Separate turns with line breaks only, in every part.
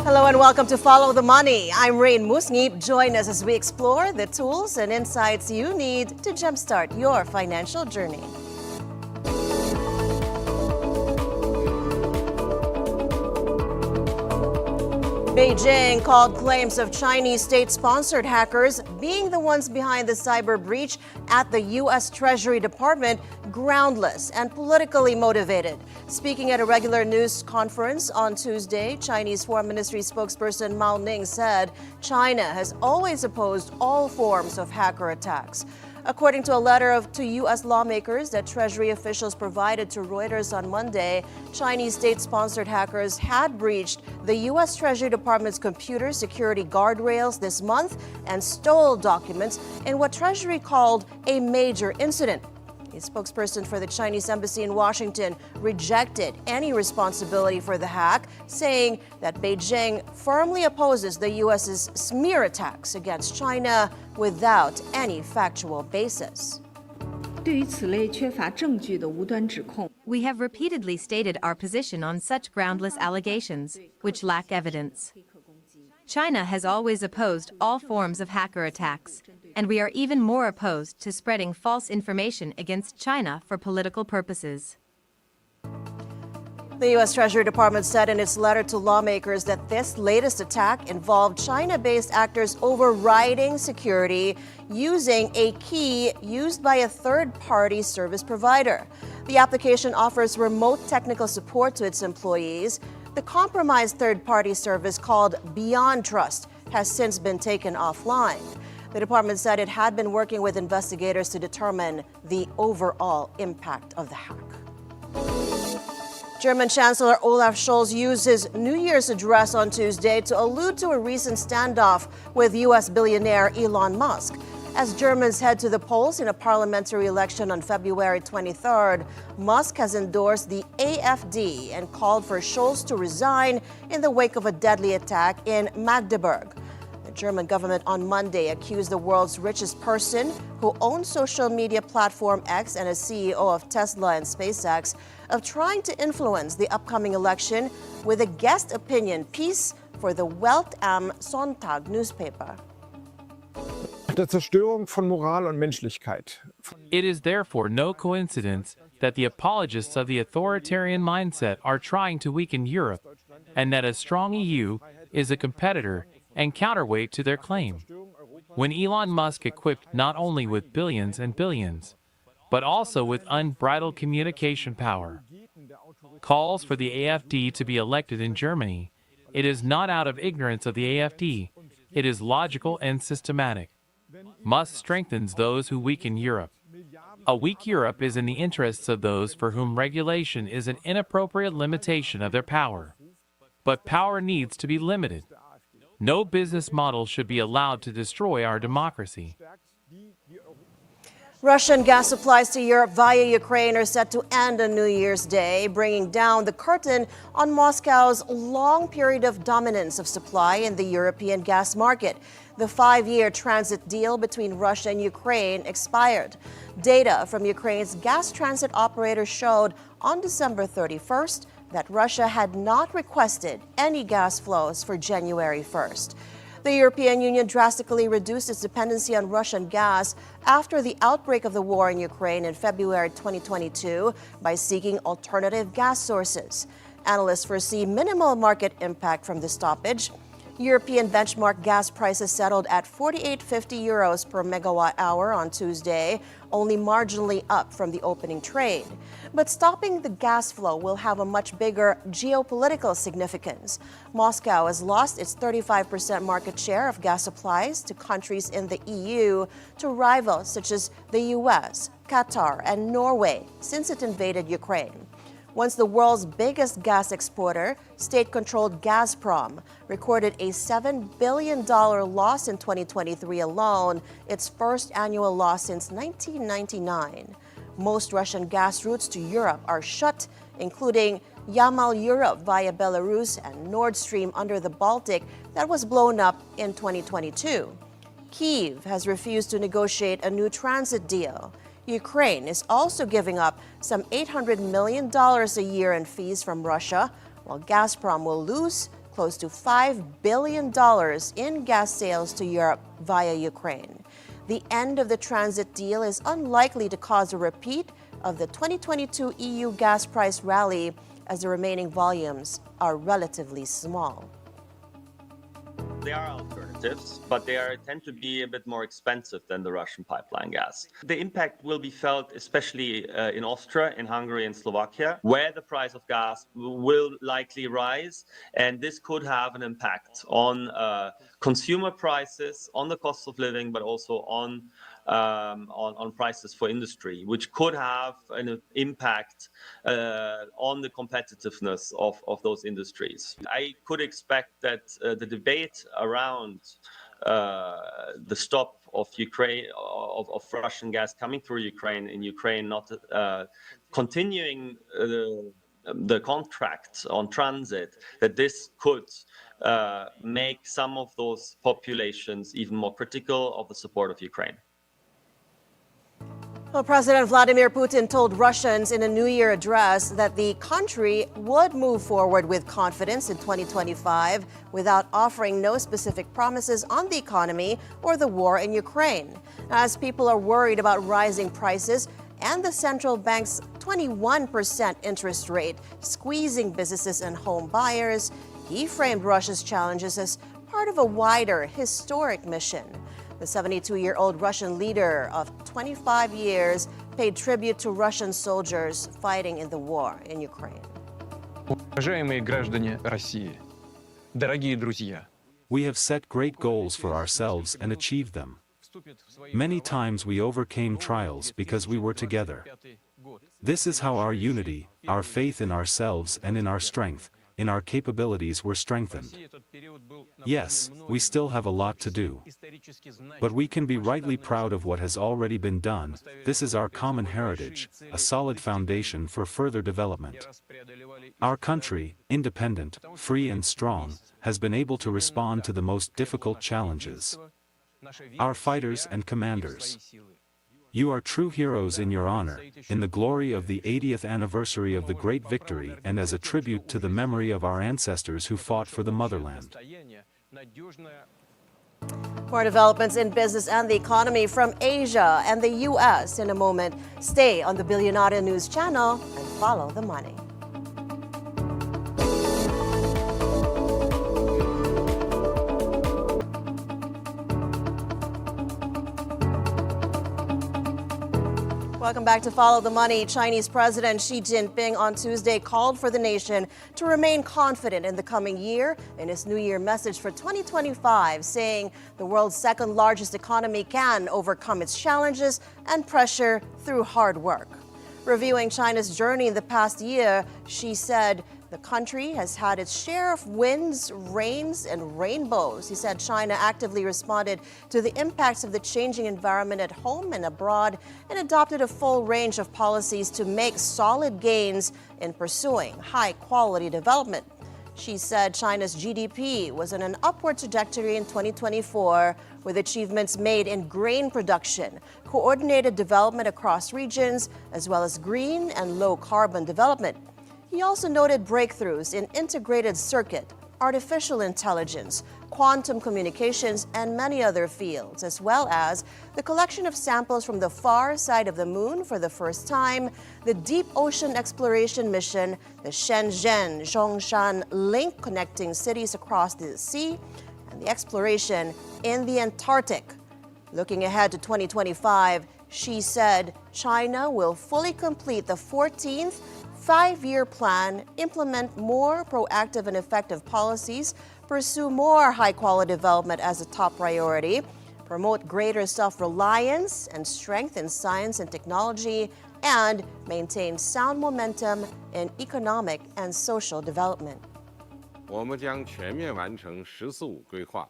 Hello and welcome to Follow the Money. I'm Raine Musñgi. Join us as we explore the tools and insights you need to jumpstart your financial journey. Beijing called claims of Chinese state-sponsored hackers being the ones behind the cyber breach at the U.S. Treasury Department groundless and politically motivated. Speaking at a regular news conference on Tuesday, Chinese Foreign Ministry spokesperson Mao Ning said China has always opposed all forms of hacker attacks. According to a letter to U.S. lawmakers that Treasury officials provided to Reuters on Monday, Chinese state-sponsored hackers had breached the U.S. Treasury Department's computer security guardrails this month and stole documents in what Treasury called a major incident. A spokesperson for the Chinese embassy in Washington rejected any responsibility for the hack, saying that Beijing firmly opposes the U.S.'s smear attacks against China without any factual basis.
We
have repeatedly stated our position on such groundless allegations, which lack evidence. China has always opposed all forms of hacker attacks, and we are even more opposed to spreading false information against China for political purposes.
The U.S. Treasury Department said in its letter to lawmakers that this latest attack involved China-based actors overriding security using a key used by a third-party service provider. The application offers remote technical support to its employees. The compromised third-party service called Beyond Trust has since been taken offline. The department said it had been working with investigators to determine the overall impact of the hack. German Chancellor Olaf Scholz used his New Year's address on Tuesday to allude to a recent standoff with U.S. billionaire Elon Musk. As Germans head to the polls in a parliamentary election on February 23rd, Musk has endorsed the AfD and called for Scholz to resign in the wake of a deadly attack in Magdeburg. The German government on Monday accused the world's richest person, who owns social media platform X and is CEO of Tesla and SpaceX, of trying to influence the upcoming election with a guest opinion piece for the Welt am Sonntag newspaper.
Der Zerstörung von Moral und Menschlichkeit.
It is therefore no coincidence that the apologists of the authoritarian mindset are trying to weaken Europe, and that a strong EU is a competitor and counterweight to their claim. When Elon Musk equipped not only with billions and billions, but also with unbridled communication power, calls for the AfD to be elected in Germany, it is not out of ignorance of the AfD, it is logical and systematic. Musk strengthens those who weaken Europe. A weak Europe is in the interests of those for whom regulation is an inappropriate limitation of their power. But power needs to be limited. No business model should be allowed to destroy our democracy.
Russian gas supplies to Europe via Ukraine are set to end on New Year's Day, bringing down the curtain on Moscow's long period of dominance of supply in the European gas market. The 5-year transit deal between Russia and Ukraine expired. Data from Ukraine's gas transit operator showed on December 31st that Russia had not requested any gas flows for January 1st. The European Union drastically reduced its dependency on Russian gas after the outbreak of the war in Ukraine in February 2022 by seeking alternative gas sources. Analysts foresee minimal market impact from the stoppage. European benchmark gas prices settled at 48.50 euros per megawatt hour on Tuesday, only marginally up from the opening trade. But stopping the gas flow will have a much bigger geopolitical significance. Moscow has lost its 35% market share of gas supplies to countries in the EU to rivals such as the US, Qatar, and Norway since it invaded Ukraine. Once the world's biggest gas exporter, state-controlled Gazprom recorded a $7 billion loss in 2023 alone, its first annual loss since 1999. Most Russian gas routes to Europe are shut, including Yamal Europe via Belarus and Nord Stream under the Baltic that was blown up in 2022. Kyiv has refused to negotiate a new transit deal. Ukraine is also giving up some $800 million a year in fees from Russia, while Gazprom will lose close to $5 billion in gas sales to Europe via Ukraine. The end of the transit deal is unlikely to cause a repeat of the 2022 EU gas price rally, as the remaining volumes are relatively small.
There are alternatives, but they tend to be a bit more expensive than the Russian pipeline gas. The impact will be felt especially in Austria, in Hungary, and Slovakia, where the price of gas will likely rise, and this could have an impact on consumer prices, on the cost of living, but also on prices for industry, which could have an impact on the competitiveness of those industries. I could expect that the debate around the stop of Ukraine, of Russian gas coming through Ukraine, in Ukraine not continuing the contract on transit, that this could make some of those populations even more critical of the support of Ukraine.
Well, President Vladimir Putin told Russians in a New Year address that the country would move forward with confidence in 2025 without offering no specific promises on the economy or the war in Ukraine. As people are worried about rising prices and the central bank's 21% interest rate squeezing businesses and home buyers, he framed Russia's challenges as part of a wider historic mission. The 72-year-old Russian leader of 25 years paid tribute to Russian soldiers fighting in the war in Ukraine.
Уважаемые граждане России, дорогие друзья,
we have set great goals for ourselves and achieved them. Many times we overcame trials because we were together. This is how our unity, our faith in ourselves and in our strength, in our capabilities were strengthened. Yes, we still have a lot to do. But we can be rightly proud of what has already been done. This is our common heritage, a solid foundation for further development. Our country, independent, free and strong, has been able to respond to the most difficult challenges. Our fighters and commanders, you are true heroes in your honor, in the glory of the 80th anniversary of the great victory and as a tribute to the memory of our ancestors who fought for the motherland.
More developments in business and the economy from Asia and the U.S. in a moment. Stay on the Bilyonaryo News channel and follow the money. Welcome back to Follow the Money. Chinese President Xi Jinping on Tuesday called for the nation to remain confident in the coming year in his New Year message for 2025, saying the world's second largest economy can overcome its challenges and pressure through hard work. Reviewing China's journey in the past year, Xi said the country has had its share of winds, rains, and rainbows. He said China actively responded to the impacts of the changing environment at home and abroad and adopted a full range of policies to make solid gains in pursuing high-quality development. She said China's GDP was on an upward trajectory in 2024, with achievements made in grain production, coordinated development across regions, as well as green and low-carbon development. He also noted breakthroughs in integrated circuit, artificial intelligence, quantum communications, and many other fields, as well as the collection of samples from the far side of the moon for the first time, the deep ocean exploration mission, the Shenzhen-Zhongshan link connecting cities across the sea, and the exploration in the Antarctic. Looking ahead to 2025, Xi said China will fully complete the 14th five-year plan, implement more proactive and effective policies, pursue more high-quality development as a top priority, promote greater self-reliance and strength in science and technology, and maintain sound momentum in economic and social development.
我们将全面完成“十四五”规划，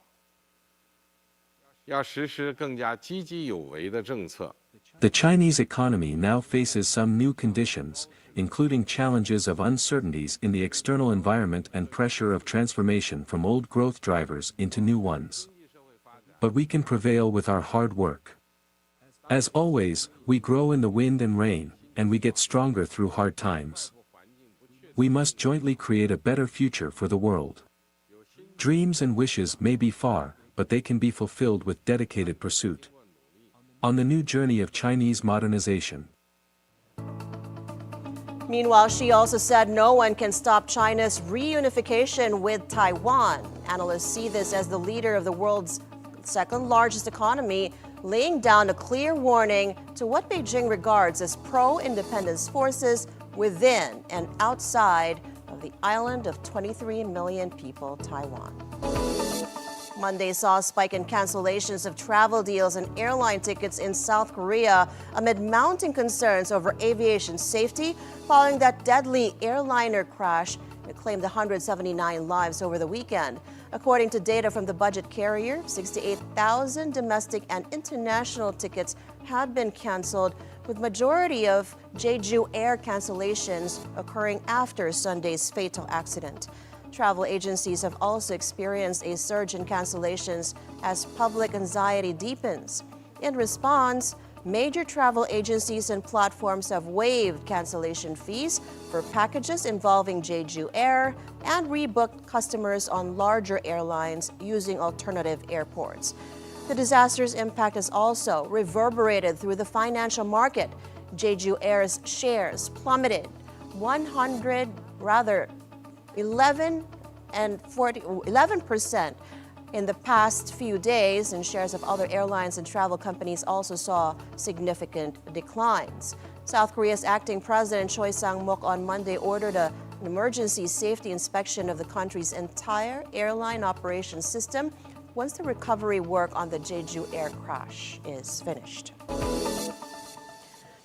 要实施更加积极有为的政策。
The Chinese economy now faces some new conditions, including challenges of uncertainties in the external environment and pressure of transformation from old growth drivers into new ones. But we can prevail with our hard work. As always, we grow in the wind and rain, and we get stronger through hard times. We must jointly create a better future for the world. Dreams and wishes may be far, but they can be fulfilled with dedicated pursuit. On the new journey of Chinese modernization.
Meanwhile, Xi also said no one can stop China's reunification with Taiwan. Analysts see this as the leader of the world's second largest economy, laying down a clear warning to what Beijing regards as pro-independence forces within and outside of the island of 23 million people, Taiwan. Monday saw a spike in cancellations of travel deals and airline tickets in South Korea amid mounting concerns over aviation safety following that deadly airliner crash that claimed 179 lives over the weekend. According to data from the budget carrier, 68,000 domestic and international tickets had been canceled, with majority of Jeju Air cancellations occurring after Sunday's fatal accident. Travel agencies have also experienced a surge in cancellations as public anxiety deepens. In response, major travel agencies and platforms have waived cancellation fees for packages involving Jeju Air and rebooked customers on larger airlines using alternative airports. The disaster's impact has also reverberated through the financial market. Jeju Air's shares plummeted 11% in the past few days, and shares of other airlines and travel companies also saw significant declines. South Korea's acting president Choi Sang-mok on Monday ordered an emergency safety inspection of the country's entire airline operations system once the recovery work on the Jeju Air crash is finished.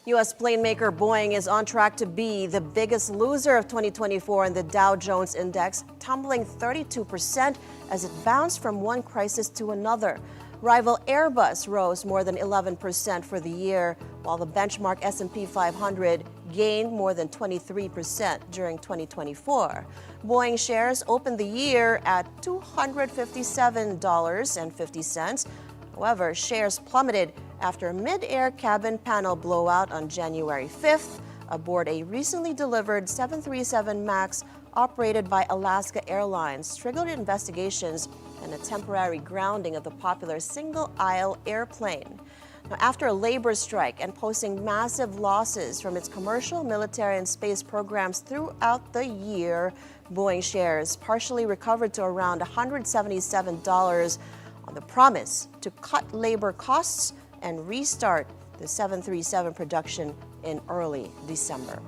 U.S. plane maker Boeing is on track to be the biggest loser of 2024 in the Dow Jones Index, tumbling 32% as it bounced from one crisis to another. Rival Airbus rose more than 11% for the year, while the benchmark S&P 500 gained more than 23% during 2024. Boeing shares opened the year at $257.50. However, shares plummeted after a mid-air cabin panel blowout on January 5th aboard a recently delivered 737 MAX operated by Alaska Airlines triggered investigations and a temporary grounding of the popular single-aisle airplane. Now, after a labor strike and posting massive losses from its commercial, military, and space programs throughout the year, Boeing shares partially recovered to around $177 on the promise to cut labor costs and restart the 737 production in early December.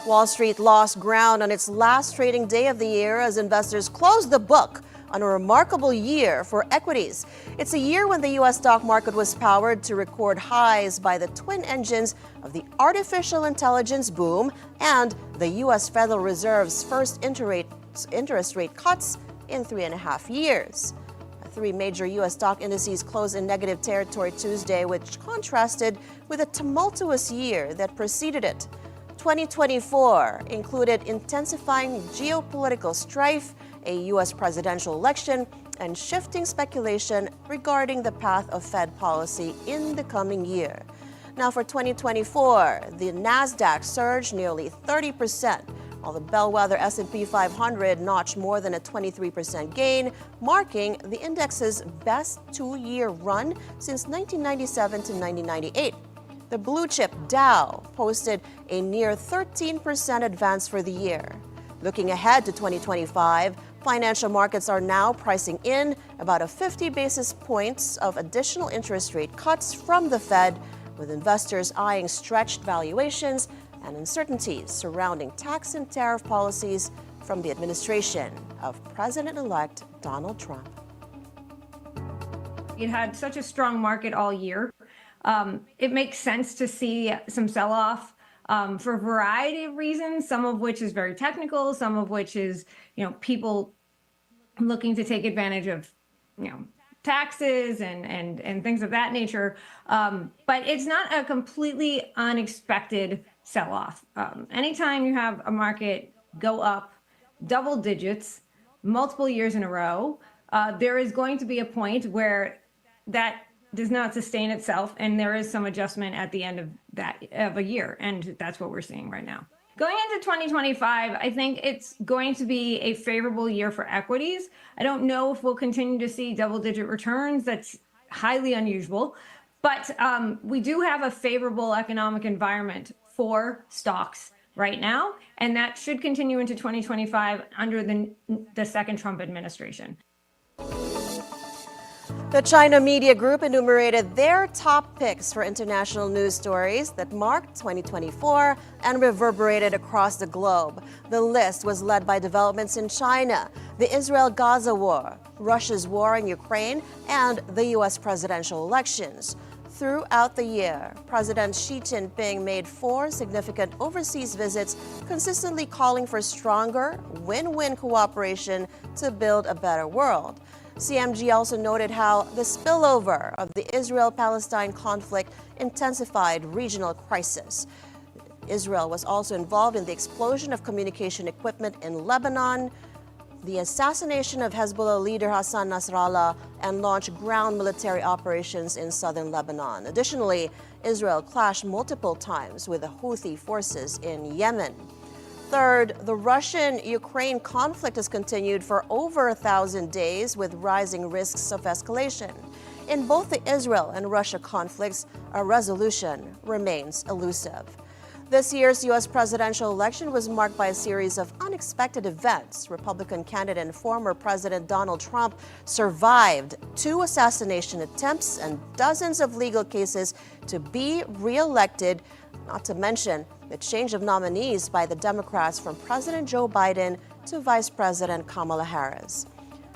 Wall Street lost ground on its last trading day of the year as investors closed the book on a remarkable year for equities. It's a year when the U.S. stock market was powered to record highs by the twin engines of the artificial intelligence boom and the U.S. Federal Reserve's first interest rate cuts in 3.5 years. Three major U.S. stock indices closed in negative territory Tuesday, which contrasted with a tumultuous year that preceded it. 2024 included intensifying geopolitical strife, a U.S. presidential election, and shifting speculation regarding the path of Fed policy in the coming year. Now, for 2024, the Nasdaq surged nearly 30%, while the bellwether S&P 500 notched more than a 23% gain, marking the index's best two-year run since 1997 to 1998. The blue chip Dow posted a near 13% advance for the year. Looking ahead to 2025, financial markets are now pricing in about 50 basis points of additional interest rate cuts from the Fed, with investors eyeing stretched valuations and uncertainties surrounding tax and tariff policies from the administration of President-elect Donald Trump.
It had such a strong market all year. It makes sense to see some sell-off for a variety of reasons, some of which is very technical, some of which is, people looking to take advantage of, taxes and things of that nature. But it's not a completely unexpected sell-off. Anytime you have a market go up double digits multiple years in a row, there is going to be a point where that does not sustain itself, and there is some adjustment at the end of a year, and that's what we're seeing right now. Going into 2025, I think it's going to be a favorable year for equities. I don't know if we'll continue to see double-digit returns. That's highly unusual. But we do have a favorable economic environment for stocks right now, and that should continue into 2025 under the second Trump administration.
The China Media Group enumerated their top picks for international news stories that marked 2024 and reverberated across the globe. The list was led by developments in China, the Israel-Gaza war, Russia's war in Ukraine, and the U.S. presidential elections. Throughout the year, President Xi Jinping made 4 significant overseas visits, consistently calling for stronger, win-win cooperation to build a better world. CMG also noted how the spillover of the Israel-Palestine conflict intensified regional crisis. Israel was also involved in the explosion of communication equipment in Lebanon, the assassination of Hezbollah leader Hassan Nasrallah, and launched ground military operations in southern Lebanon. Additionally, Israel clashed multiple times with the Houthi forces in Yemen. Third, the Russian-Ukraine conflict has continued for over 1,000 days with rising risks of escalation. In both the Israel and Russia conflicts, a resolution remains elusive. This year's U.S. presidential election was marked by a series of unexpected events. Republican candidate and former President Donald Trump survived 2 assassination attempts and dozens of legal cases to be re-elected, not to mention the change of nominees by the Democrats from President Joe Biden to Vice President Kamala Harris.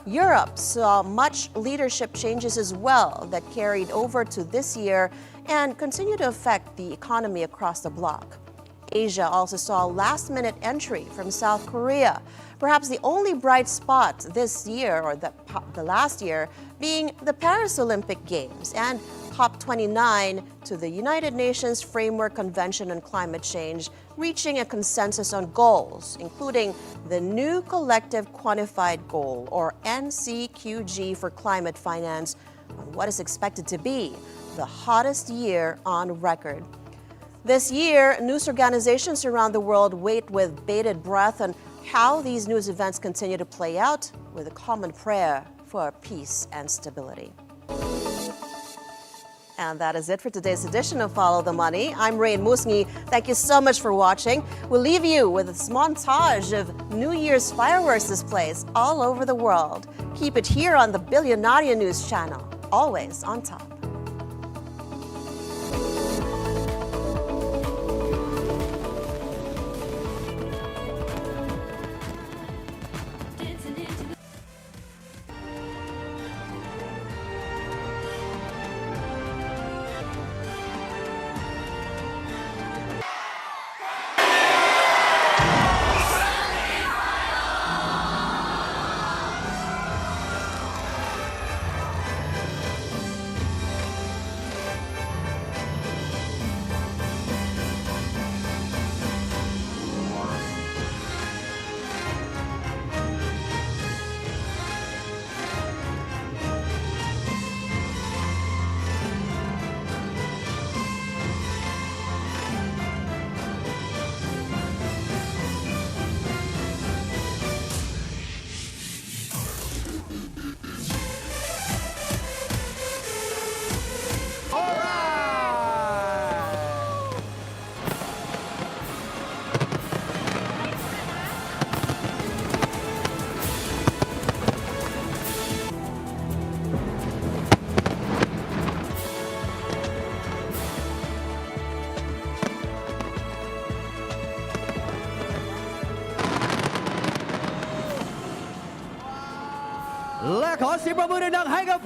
Europe saw much leadership changes as well that carried over to this year and continue to affect the economy across the bloc. Asia also saw a last-minute entry from South Korea. Perhaps the only bright spot this year, or the last year, being the Paris Olympic Games and COP29 to the United Nations Framework Convention on Climate Change, reaching a consensus on goals, including the new Collective Quantified Goal, or NCQG, for climate finance on what is expected to be the hottest year on record. This year, news organizations around the world wait with bated breath on how these news events continue to play out, with a common prayer for peace and stability. And that is it for today's edition of Follow the Money. I'm Raine Musñgi. Thank you so much for watching. We'll leave you with this montage of New Year's fireworks displays all over the world. Keep it here on the Bilyonaryo News channel, always on top.
Let's ขอเสียงปรบมือดังๆให้กับ